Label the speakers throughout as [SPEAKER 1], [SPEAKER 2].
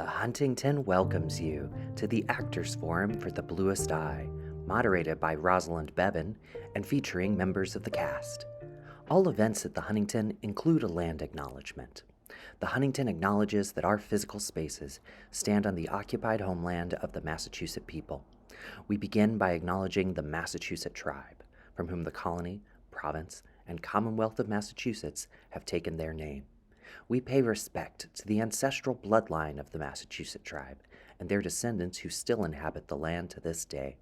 [SPEAKER 1] The Huntington welcomes you to the Actors Forum for the Bluest Eye, moderated by Rosalind Bevan and featuring members of the cast. All events at the Huntington include a land acknowledgement. The Huntington acknowledges that our physical spaces stand on the occupied homeland of the Massachusetts people. We begin by acknowledging the Massachusetts tribe, from whom the colony, province, and Commonwealth of Massachusetts have taken their name. We pay respect to the ancestral bloodline of the Massachusetts tribe and their descendants who still inhabit the land to this day.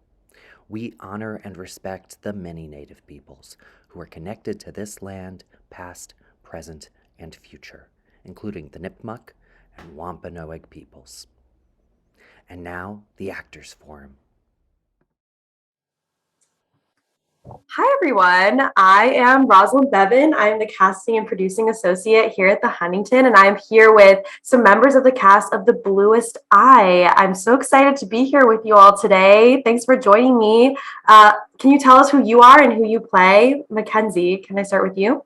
[SPEAKER 1] We honor and respect the many Native peoples who are connected to this land, past, present, and future, including the Nipmuc and Wampanoag peoples. And now, the Actors Forum.
[SPEAKER 2] Hi, everyone. I am Rosalind Bevan. I am the casting and producing associate here at the Huntington, and I am here with some members of the cast of The Bluest Eye. I'm so excited to be here with you all today. Thanks for joining me. Can you tell us who you are and who you play? McKenzie, can I start with you?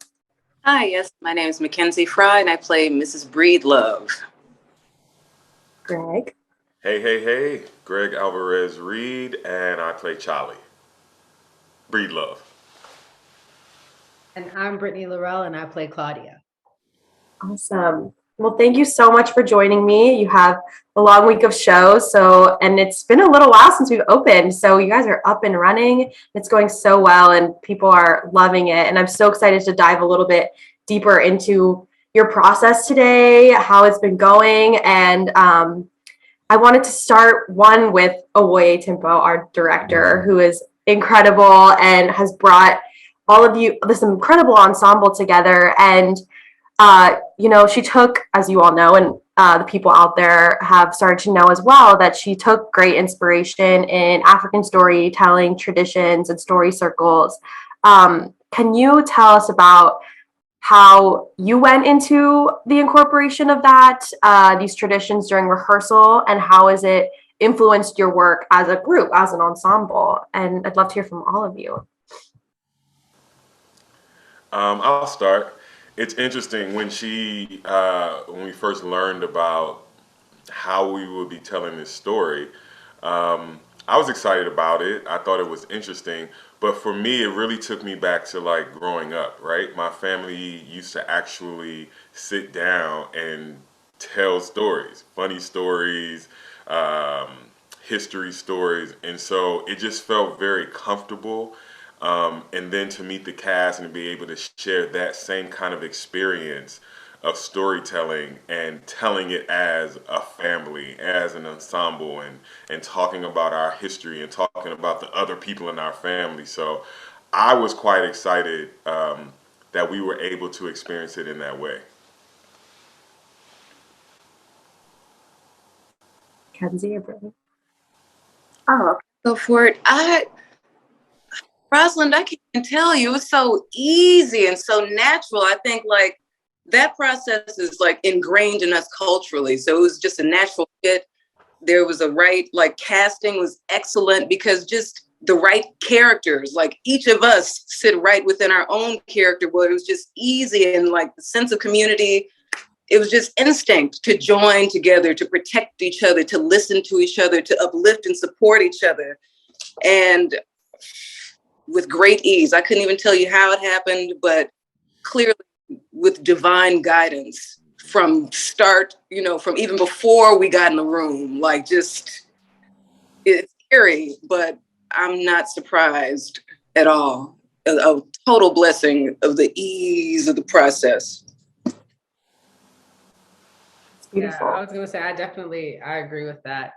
[SPEAKER 3] Hi, yes, my name is McKenzie Frye, and I play Mrs. Breedlove.
[SPEAKER 2] Greg.
[SPEAKER 4] Hey, Greg Alverez Reid, and I play Cholly. Breedlove.
[SPEAKER 5] And I'm Brittany-Laurelle, and I play Claudia.
[SPEAKER 2] Awesome. Well, thank you so much for joining me. You have a long week of shows, and it's been a little while since we've opened, so you guys are up and running. It's going so well, and people are loving it, and I'm so excited to dive a little bit deeper into your process today, how it's been going, and I wanted to start with Owoye Timpo, our director, who is incredible and has brought all of you this incredible ensemble together. And she took, as you all know, and the people out there have started to know as well, that she took great inspiration in African storytelling traditions and story circles. Can you tell us about how you went into the incorporation of these traditions during rehearsal, and how has it influenced your work as a group, as an ensemble? And I'd love to hear from all of you.
[SPEAKER 4] I'll start. It's interesting when when we first learned about how we would be telling this story, I was excited about it. I thought it was interesting, but for me, it really took me back to like growing up, right? My family used to actually sit down and tell stories, funny stories, history stories, and so it just felt very comfortable. And then to meet the cast and to be able to share that same kind of experience of storytelling and telling it as a family, as an ensemble, and talking about our history and talking about the other people in our family. So I was quite excited that we were able to experience it in that way.
[SPEAKER 2] Kenzie or Brittany?
[SPEAKER 3] Oh, go for it. Rosalind, I can't tell you, it was so easy and so natural. I think like that process is like ingrained in us culturally. So it was just a natural fit. There was casting was excellent because just the right characters, like each of us sit right within our own character, where it was just easy, and like the sense of community, it was just instinct to join together, to protect each other, to listen to each other, to uplift and support each other. And with great ease. I couldn't even tell you how it happened, but clearly with divine guidance from start, from even before we got in the room. Like, just, it's scary, but I'm not surprised at all. A total blessing of the ease of the process.
[SPEAKER 2] Beautiful.
[SPEAKER 5] Yeah, I was gonna say I agree with that.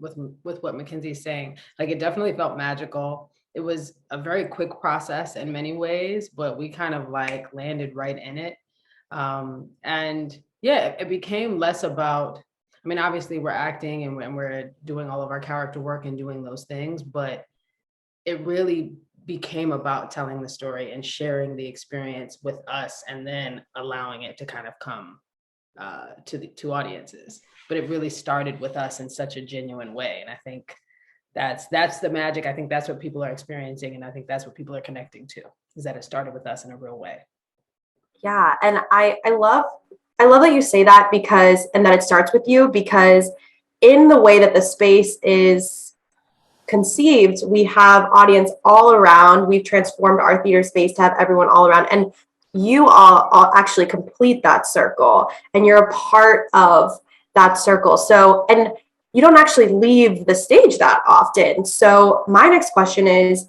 [SPEAKER 5] With what McKenzie's saying, like it definitely felt magical. It was a very quick process in many ways, but we kind of like landed right in it. And yeah, it became less about. I mean, obviously we're acting and we're doing all of our character work and doing those things, but it really became about telling the story and sharing the experience with us, and then allowing it to kind of come to audiences. But it really started with us in such a genuine way, and I think that's the magic. I think that's what people are experiencing, and I think that's what people are connecting to, is that it started with us in a real way.
[SPEAKER 2] Yeah, and I love I love that you say that and that it starts with you, because in the way that the space is conceived, we have audience all around. We've transformed our theater space to have everyone all around. And you all actually complete that circle, and you're a part of that circle. So, and you don't actually leave the stage that often. So my next question is,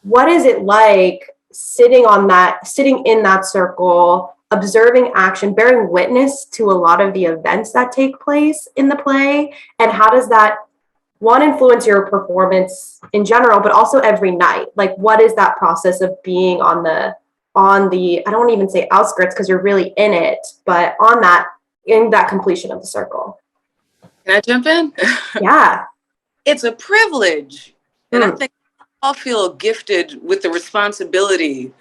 [SPEAKER 2] what is it like sitting in that circle, observing action, bearing witness to a lot of the events that take place in the play? And how does that, one, influence your performance in general, but also every night? Like, what is that process of being on the, I don't even say outskirts, because you're really in it, but in that completion of the circle?
[SPEAKER 3] Can I jump in?
[SPEAKER 2] Yeah.
[SPEAKER 3] It's a privilege. And I think all feel gifted with the responsibility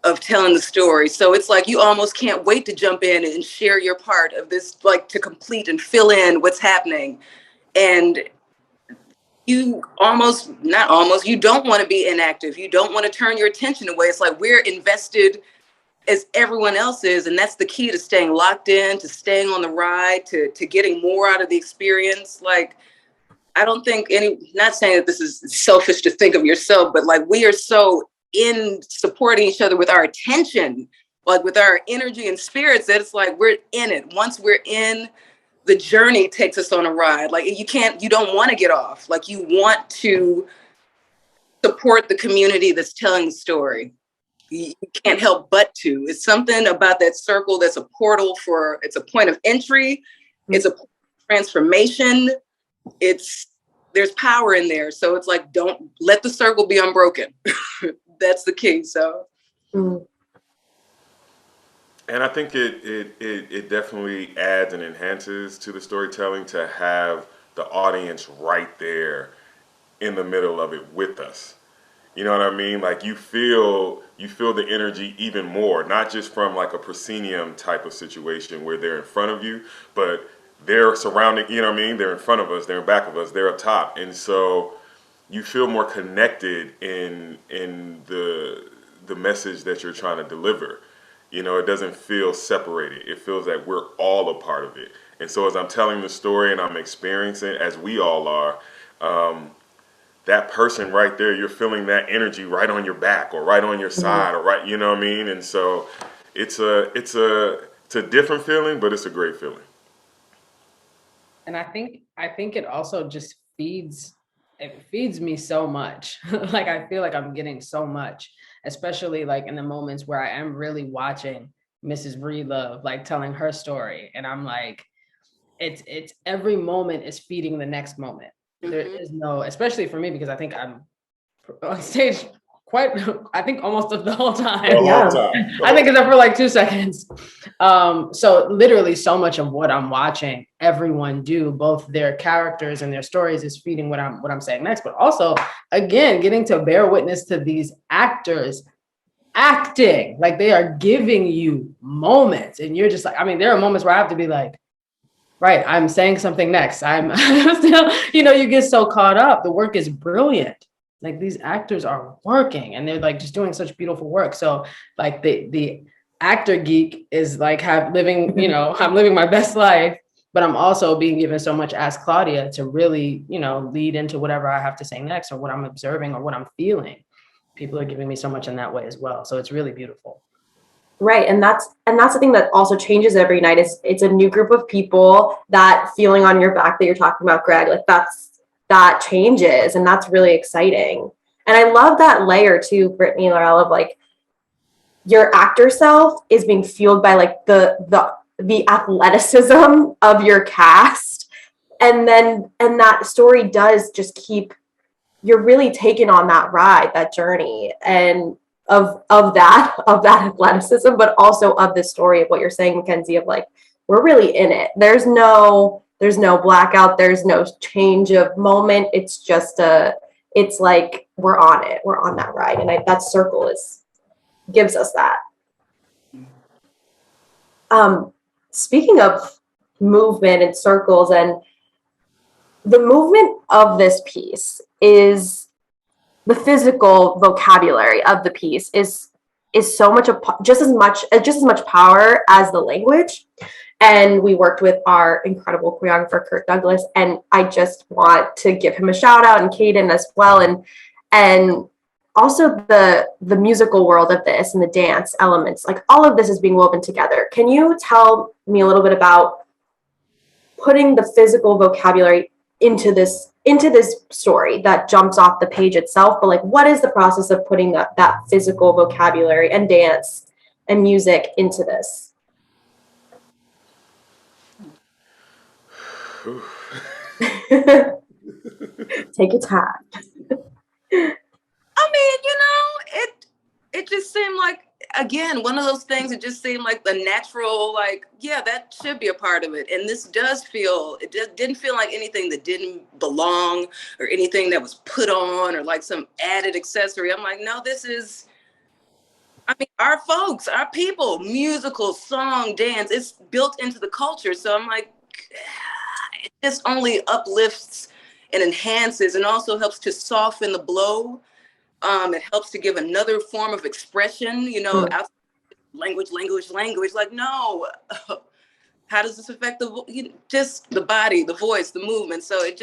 [SPEAKER 3] of telling the story. So it's like you almost can't wait to jump in and share your part of this, like to complete and fill in what's happening. And you you don't want to be inactive. You don't want to turn your attention away. It's like we're invested as everyone else is. And that's the key to staying locked in, to staying on the ride, to getting more out of the experience. Like, I don't think not saying that this is selfish to think of yourself, but like we are so in supporting each other with our attention, like with our energy and spirits, that it's like we're in it. Once we're in, the journey takes us on a ride. Like you don't want to get off. Like you want to support the community that's telling the story. You can't help but to. It's something about that circle that's a portal it's a point of entry. It's a transformation. There's power in there. So it's like, don't let the circle be unbroken. That's the key. So.
[SPEAKER 4] And I think it definitely adds and enhances to the storytelling to have the audience right there in the middle of it with us. You know what I mean? Like you feel the energy even more, not just from like a proscenium type of situation where they're in front of you, but they're surrounding, you know what I mean? They're in front of us, they're in back of us, they're up top. And so you feel more connected in the message that you're trying to deliver. You know, it doesn't feel separated. It feels that we're all a part of it. And so as I'm telling the story and I'm experiencing, as we all are, that person right there, you're feeling that energy right on your back or right on your side or right, you know what I mean? And so it's a different feeling, but it's a great feeling.
[SPEAKER 5] And I think it also just feeds me so much. Like I feel like I'm getting so much, especially like in the moments where I am really watching Mrs. Breedlove, like telling her story. And I'm like, it's every moment is feeding the next moment. There is no, especially for me, because I think I'm on stage I think almost the whole time.
[SPEAKER 2] Yeah.
[SPEAKER 5] I think it's up for like 2 seconds. So literally so much of what I'm watching everyone do, both their characters and their stories, is feeding what I'm saying next. But also, again, getting to bear witness to these actors acting, like they are giving you moments. And you're just like, I mean, there are moments where I have to be like, right, I'm saying something next. I'm still, you get so caught up. The work is brilliant. Like these actors are working and they're like just doing such beautiful work. So like the actor geek is like I'm living my best life, but I'm also being given so much as Claudia to really, lead into whatever I have to say next or what I'm observing or what I'm feeling. People are giving me so much in that way as well. So it's really beautiful.
[SPEAKER 2] Right. And that's the thing that also changes every night is it's a new group of people. That feeling on your back that you're talking about, Greg, like that changes, and that's really exciting. And I love that layer too, Brittany-Laurelle, of like your actor self is being fueled by like the athleticism of your cast. And that story does just keep, you're really taken on that ride, that journey, and of that athleticism, but also of the story of what you're saying, McKenzie, of like, we're really in it. There's no blackout. There's no change of moment. It's just it's like, we're on it. We're on that ride. And that circle gives us that. Speaking of movement and circles, and the movement of this piece is, the physical vocabulary of the piece is so much just as much power as the language. And we worked with our incredible choreographer, Kurt Douglas. And I just want to give him a shout out, and Kaden as well. And also the musical world of this and the dance elements, like all of this is being woven together. Can you tell me a little bit about putting the physical vocabulary into this story that jumps off the page itself, but like what is the process of putting that physical vocabulary and dance and music into this? Take your time.
[SPEAKER 3] I mean, it just seemed like, again, one of those things, it just seemed like the natural, like, yeah, that should be a part of it. And this didn't feel like anything that didn't belong or anything that was put on or like some added accessory. I'm like, no, this is, I mean, our folks, our people, musical, song, dance, it's built into the culture. So I'm like, it just only uplifts and enhances and also helps to soften the blow. It helps to give another form of expression, outside language. Like, no, how does this affect just the body, the voice, the movement? So it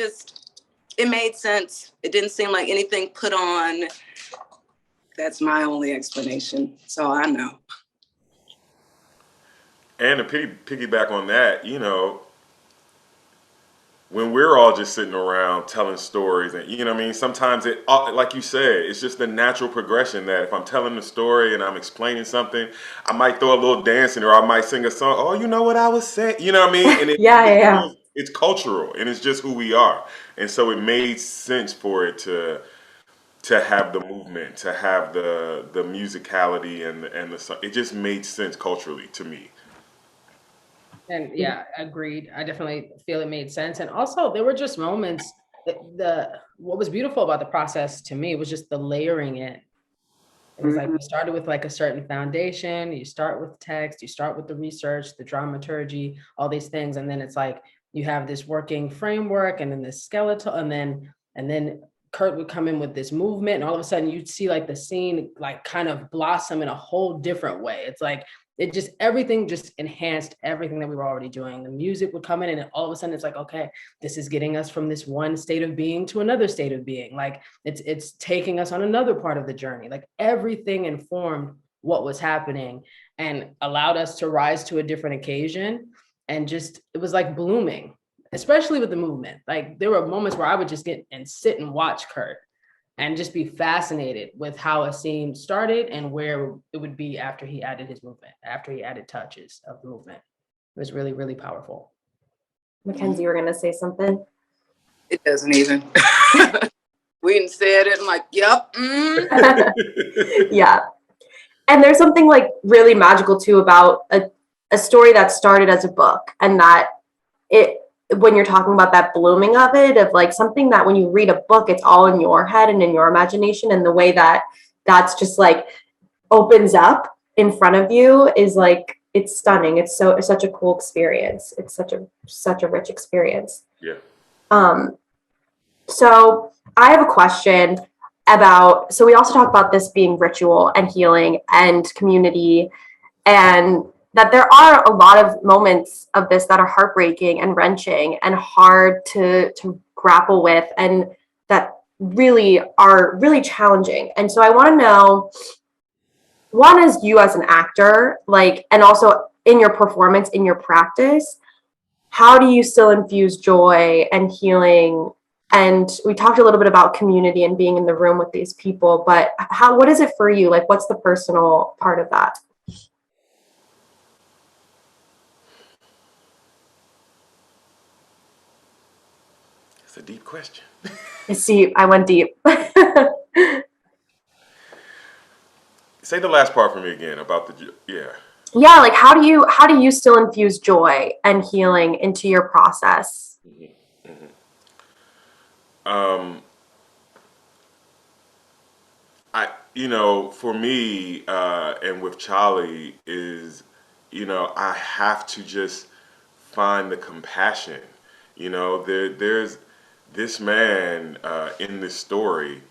[SPEAKER 3] made sense. It didn't seem like anything put on. That's my only explanation. So I know.
[SPEAKER 4] And to piggyback on that, when we're all just sitting around telling stories, and what I mean, sometimes it, like you said, it's just the natural progression that if I'm telling a story and I'm explaining something, I might throw a little dance in, or I might sing a song. Oh, you know what I was saying? You know what I mean? And
[SPEAKER 2] Yeah.
[SPEAKER 4] It's cultural, and it's just who we are. And so it made sense for it to have the movement, to have the musicality and the song. It just made sense culturally to me.
[SPEAKER 5] And yeah, agreed. I definitely feel it made sense. And also there were just moments what was beautiful about the process to me was just the layering in. It was like we started with like a certain foundation. You start with text, you start with the research, the dramaturgy, all these things. And then it's like you have this working framework and then this skeletal, and then Kurt would come in with this movement, and all of a sudden you'd see like the scene like kind of blossom in a whole different way. It's like everything just enhanced everything that we were already doing. The music would come in, and all of a sudden it's like, okay, this is getting us from this one state of being to another state of being. Like it's taking us on another part of the journey. Like everything informed what was happening and allowed us to rise to a different occasion. And just, it was like blooming, especially with the movement. Like there were moments where I would just get and sit and watch Kurt and just be fascinated with how a scene started and where it would be after he added his movement, after he added touches of the movement. It was really, really powerful.
[SPEAKER 2] McKenzie, you were going to say something?
[SPEAKER 3] It doesn't even. We said it. I'm like, yep.
[SPEAKER 2] Yeah. And there's something like really magical too about a story that started as a book, and that when you're talking about that blooming of it, of like something that when you read a book, it's all in your head and in your imagination, and the way that that's just like opens up in front of you is like, it's stunning. It's such a cool experience. It's such a rich experience.
[SPEAKER 4] Yeah.
[SPEAKER 2] So I have a question so we also talk about this being ritual and healing and community, and that there are a lot of moments of this that are heartbreaking and wrenching and hard to grapple with, and that really are really challenging. And so I want to know, one is you as an actor, like, and also in your performance, in your practice, how do you still infuse joy and healing? And we talked a little bit about community and being in the room with these people, but what is it for you? Like, what's the personal part of that?
[SPEAKER 4] It's a deep question.
[SPEAKER 2] It's deep. I went deep.
[SPEAKER 4] Say the last part for me again about
[SPEAKER 2] Yeah, like how do you still infuse joy and healing into your process?
[SPEAKER 4] For me, and with Cholly is, I have to just find the compassion. There's this man in this story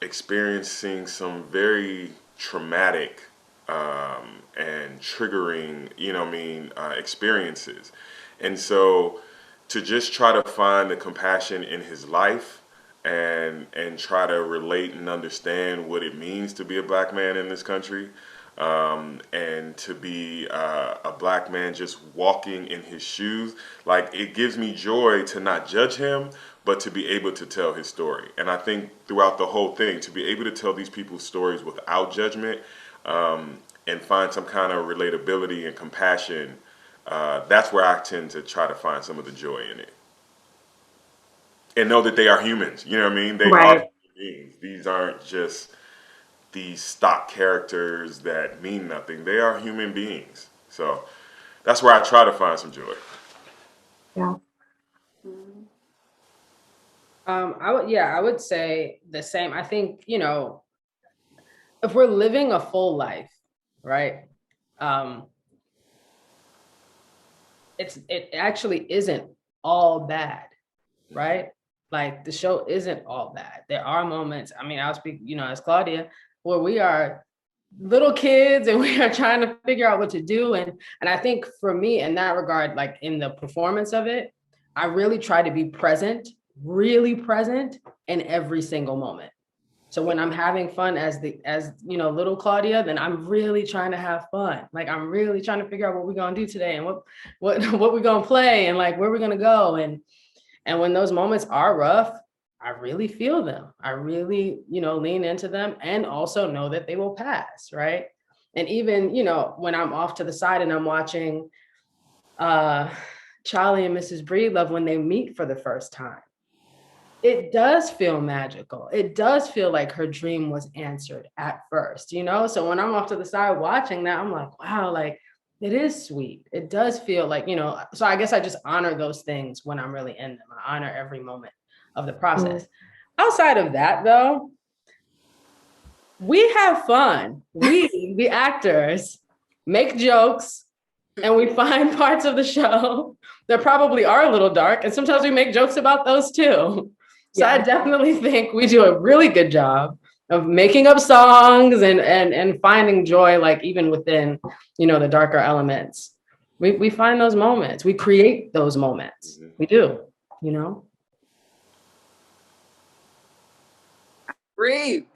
[SPEAKER 4] experiencing some very traumatic and triggering, experiences. And so to just try to find the compassion in his life and try to relate and understand what it means to be a black man in this country, and to be a black man just walking in his shoes. Like, it gives me joy to not judge him, but to be able to tell his story. And I think throughout the whole thing, to be able to tell these people's stories without judgment, and find some kind of relatability and compassion, that's where I tend to try to find some of the joy in it. And know that they are humans, you know what I mean? They are human beings. These aren't just these stock characters that mean nothing. They are human beings. So that's where I try to find some joy.
[SPEAKER 2] Yeah.
[SPEAKER 5] I would say the same. I think, if we're living a full life, right? It actually isn't all bad, right? Like, the show isn't all bad. There are moments, I'll speak, as Claudia, where we are little kids and we are trying to figure out what to do. And I think for me in that regard, like in the performance of it, I really try to be present, really present in every single moment. So when I'm having fun as little Claudia, then I'm really trying to have fun. Like, I'm really trying to figure out what we're gonna do today and what we're gonna play and like where we're gonna go. And when those moments are rough, I really feel them. I really, lean into them and also know that they will pass, right? And even, when I'm off to the side and I'm watching Cholly and Mrs. Breedlove when they meet for the first time, it does feel magical. It does feel like her dream was answered at first, So when I'm off to the side watching that, I'm like, wow, like, it is sweet. It does feel like, so I guess I just honor those things when I'm really in them. I honor every moment of the process. Outside of that, though, we have fun. We, the actors, make jokes, and we find parts of the show that probably are a little dark. And sometimes we make jokes about those too. So I definitely think we do a really good job of making up songs and finding joy, like even within, the darker elements. We find those moments. We create those moments. We do,
[SPEAKER 3] Reid,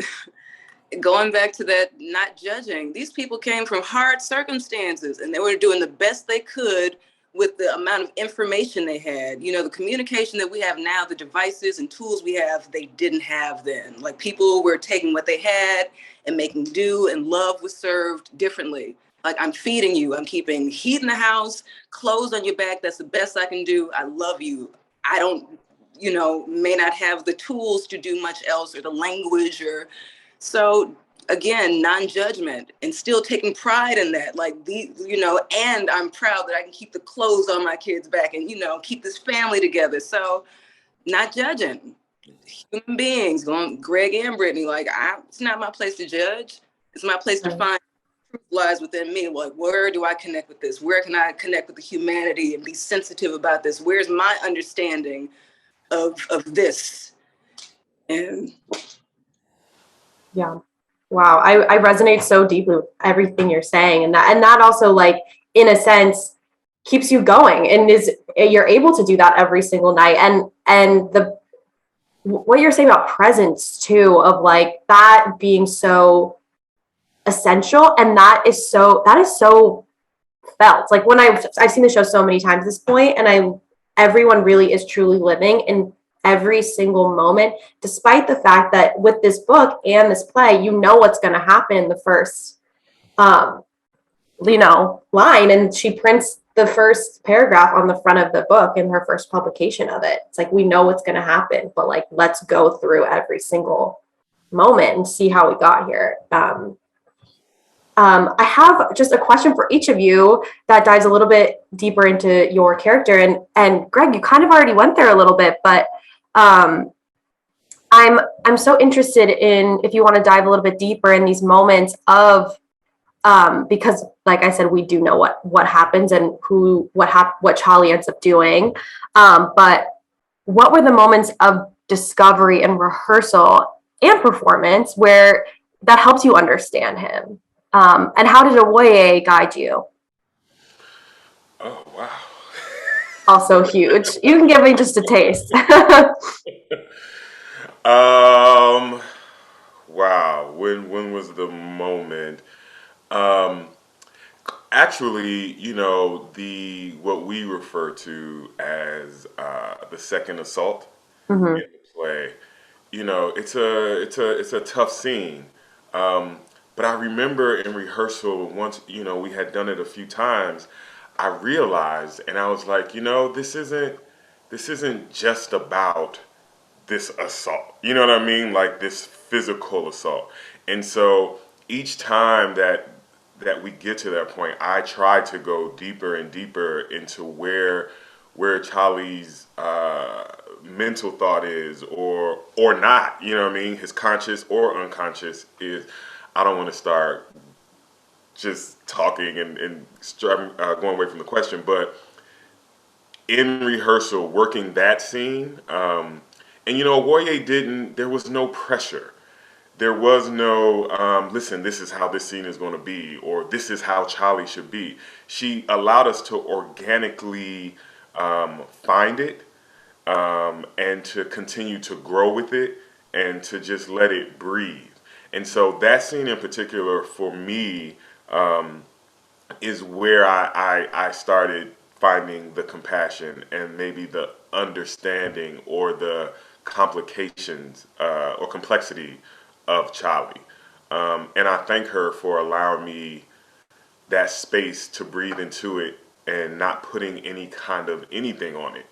[SPEAKER 3] going back to that, not judging, these people came from hard circumstances and they were doing the best they could with the amount of information they had. The communication that we have now, the devices and tools we have, they didn't have then. Like, people were taking what they had and making do, and love was served differently. Like, I'm feeding you, I'm keeping heat in the house, clothes on your back, that's the best I can do. I love you. I don't, may not have the tools to do much else, or the language, or so. Again, non-judgment, and still taking pride in that. Like, and I'm proud that I can keep the clothes on my kids' back and, keep this family together. So, not judging. Human beings, going Greg and Brittany, like, it's not my place to judge. It's my place to find truth lies within me. Like, where do I connect with this? Where can I connect with the humanity and be sensitive about this? Where's my understanding of this? And
[SPEAKER 2] Yeah. Wow. I resonate so deeply with everything you're saying. And that also, like, in a sense, keeps you going, and you're able to do that every single night. And what you're saying about presence too, of like that being so essential. And that is so felt. Like, when I've seen the show so many times at this point, and everyone really is truly living in every single moment, despite the fact that with this book and this play, what's going to happen in the first, line. And she prints the first paragraph on the front of the book in her first publication of it. It's like, we know what's going to happen, but like, let's go through every single moment and see how we got here. I have just a question for each of you that dives a little bit deeper into your character. And Greg, you kind of already went there a little bit, but I'm so interested in, if you want to dive a little bit deeper in these moments of, because like I said, we do know what happens and what Cholly ends up doing. But what were the moments of discovery and rehearsal and performance where that helps you understand him? And how did Owoye guide you?
[SPEAKER 4] Oh, wow.
[SPEAKER 2] Also huge. You can give me just a taste.
[SPEAKER 4] Um, wow. When was the moment? Um, Actually, the what we refer to as the second assault
[SPEAKER 2] Hmm.
[SPEAKER 4] in the play. It's a tough scene. Um, but I remember in rehearsal once, we had done it a few times. I realized, and I was like, this isn't just about this assault. You know what I mean? Like this physical assault. And so each time that we get to that point, I try to go deeper and deeper into where Cholly's mental thought is, or not. You know what I mean? His conscious or unconscious is. I don't want to start just talking and going away from the question, but in rehearsal, working that scene, and Warrior didn't. There was no pressure. There was no, listen, this is how this scene is going to be, or this is how Cholly should be. She allowed us to organically find it, and to continue to grow with it, and to just let it breathe. And so that scene in particular, for me, is where I started finding the compassion and maybe the understanding or the complications or complexity of Cholly. And I thank her for allowing me that space to breathe into it and not putting any kind of anything on it.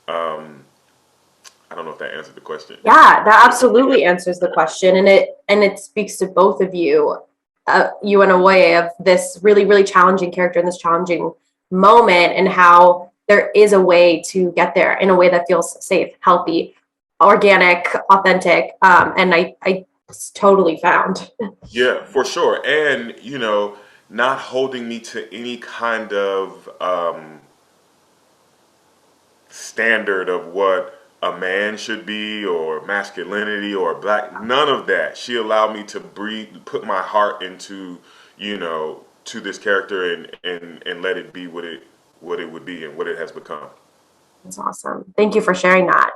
[SPEAKER 4] I don't know if that answered the question.
[SPEAKER 2] Yeah, that absolutely answers the question, and it speaks to both of you, you and Owoye, of this really really challenging character in this challenging moment, and how there is a way to get there in a way that feels safe, healthy, organic, authentic, and I totally found.
[SPEAKER 4] Yeah, for sure. And, not holding me to any kind of standard of what a man should be or masculinity or black, none of that. She allowed me to breathe, put my heart into, to this character, and let it be what it would be and what it has become.
[SPEAKER 2] That's awesome. Thank you for sharing that.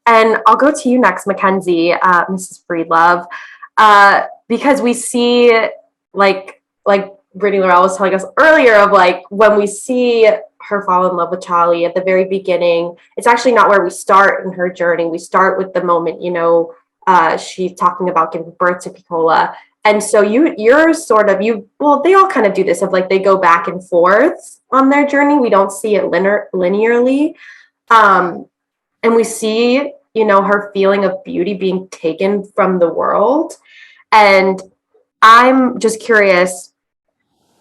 [SPEAKER 2] And I'll go to you next, McKenzie, Mrs. Breedlove, because we see, like Brittany-Laurelle was telling us earlier, of like when we see her fall in love with Cholly at the very beginning, it's actually not where we start in her journey. We start with the moment, she's talking about giving birth to Piccola. And so you're sort of, well, they all kind of do this, of like they go back and forth on their journey. We don't see it linearly. Um, and we see, her feeling of beauty being taken from the world. And I'm just curious,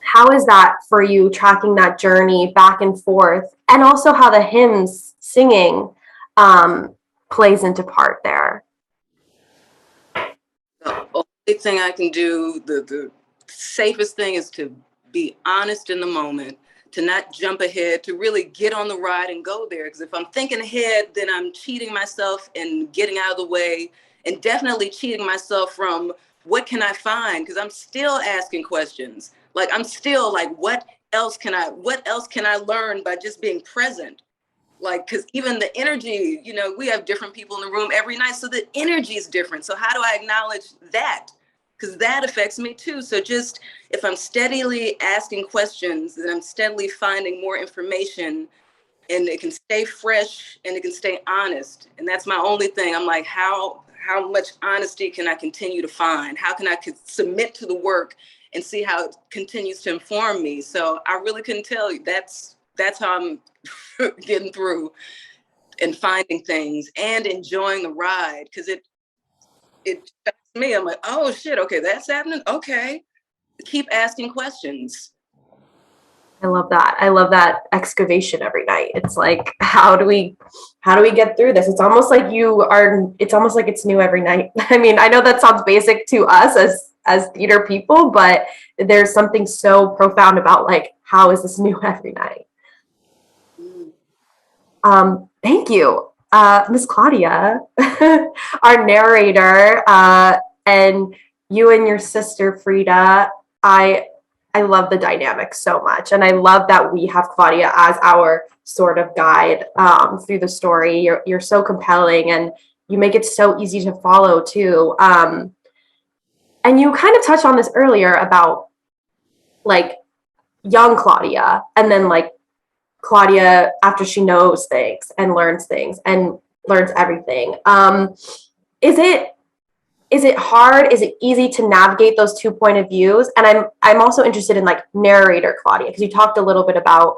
[SPEAKER 2] how is that for you, tracking that journey back and forth, and also how the hymns singing plays into part there?
[SPEAKER 3] The only thing I can do, the safest thing, is to be honest in the moment, to not jump ahead, to really get on the ride and go there. Because if I'm thinking ahead, then I'm cheating myself and getting out of the way, and definitely cheating myself from what can I find? Because I'm still asking questions. Like I'm still like, what else can I learn by just being present? Like, because even the energy, we have different people in the room every night, so the energy is different. So how do I acknowledge that? Because that affects me too. So just if I'm steadily asking questions, then I'm steadily finding more information, and it can stay fresh and it can stay honest. And that's my only thing. I'm like, how much honesty can I continue to find? How can I submit to the work and see how it continues to inform me? So I really couldn't tell you. That's how I'm getting through and finding things and enjoying the ride, because it shocks me. I'm like, oh shit, okay, that's happening. Okay, keep asking questions.
[SPEAKER 2] I love that. I love that excavation every night. It's like, how do we get through this? It's almost like it's new every night. I mean, I know that sounds basic to us as theater people, but there's something so profound about like, how is this new every night? Thank you, Miss Claudia, our narrator, and you and your sister Frida, I love the dynamic so much. And I love that we have Claudia as our sort of guide through the story. You're so compelling and you make it so easy to follow too. And you kind of touched on this earlier about like young Claudia and then like Claudia after she knows things and learns everything. Is it hard? Is it easy to navigate those two point of views? And I'm also interested in like narrator Claudia, because you talked a little bit about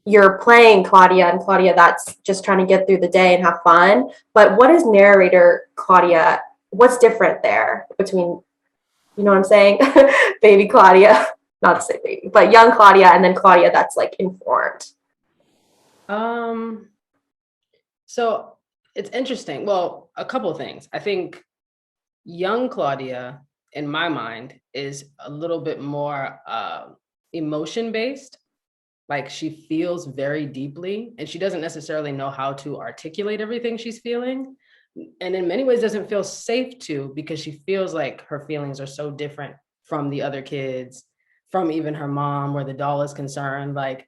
[SPEAKER 2] you're playing Claudia and Claudia that's just trying to get through the day and have fun. But what is narrator Claudia? What's different there between, you know what I'm saying? Baby Claudia, not to say baby, but young Claudia and then Claudia that's like informed.
[SPEAKER 5] So it's interesting. Well, a couple of things. I think young Claudia, in my mind, is a little bit more emotion based. Like she feels very deeply and she doesn't necessarily know how to articulate everything she's feeling. And in many ways doesn't feel safe to, because she feels like her feelings are so different from the other kids, from even her mom where the doll is concerned. Like,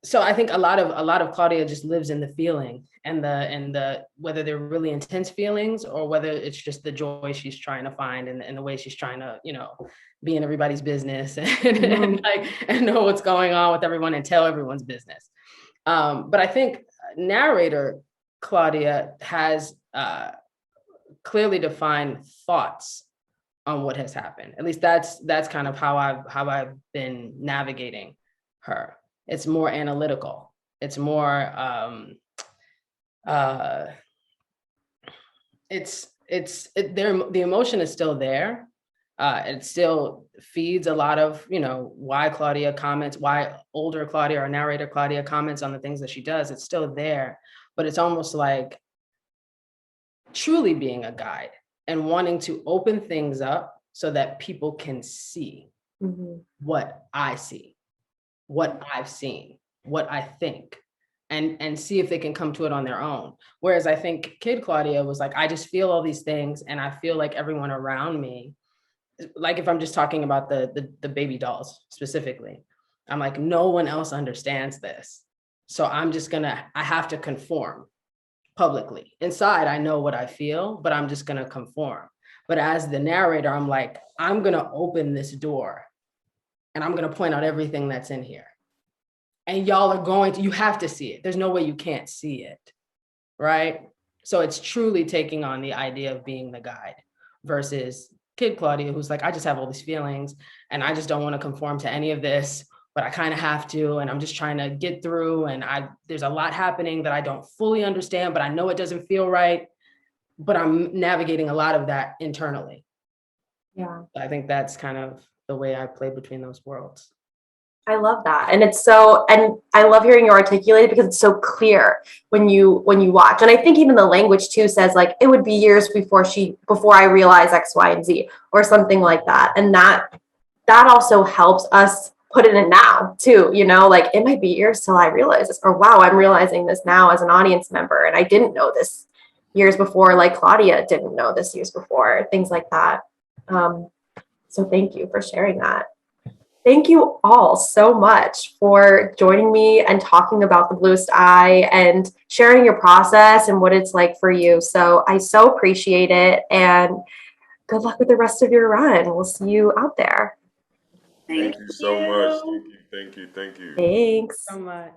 [SPEAKER 5] so I think a lot of Claudia just lives in the feeling and the whether they're really intense feelings or whether it's just the joy she's trying to find and the way she's trying to, you know, be in everybody's business and know what's going on with everyone and tell everyone's business. But I think narrator Claudia has clearly defined thoughts on what has happened. At least that's kind of how I've been navigating her. It's more analytical. It's more the emotion is still there. It still feeds a lot of, you know, why older Claudia or narrator Claudia comments on the things that she does. It's still there, but it's almost like truly being a guide and wanting to open things up so that people can see what I see, what I've seen, what I think, and see if they can come to it on their own. Whereas I think Kid Claudia was like, I just feel all these things and I feel like everyone around me, like if I'm just talking about the baby dolls specifically, I'm like, no one else understands this. So I have to conform publicly. Inside, I know what I feel, but I'm just gonna conform. But as the narrator, I'm like, I'm gonna open this door and I'm gonna point out everything that's in here. And y'all are you have to see it. There's no way you can't see it, right? So it's truly taking on the idea of being the guide versus Kid Claudia, who's like, I just have all these feelings and I just don't want to conform to any of this, but I kind of have to, and I'm just trying to get through, and there's a lot happening that I don't fully understand, but I know it doesn't feel right, but I'm navigating a lot of that internally.
[SPEAKER 2] Yeah.
[SPEAKER 5] I think that's kind of the way I play between those worlds.
[SPEAKER 2] I love that. And and I love hearing you articulate it because it's so clear when you watch. And I think even the language too says like, it would be years before I realize X, Y, and Z or something like that. And that also helps us put it in now too, you know, like it might be years till I realize this, or wow, I'm realizing this now as an audience member. And I didn't know this years before, like Claudia didn't know this years before, things like that. So thank you for sharing that. Thank you all so much for joining me and talking about the Bluest Eye and sharing your process and what it's like for you. So I so appreciate it, and good luck with the rest of your run. We'll see you out there.
[SPEAKER 4] Thank you so much. Thank you.
[SPEAKER 2] Thanks
[SPEAKER 5] So much.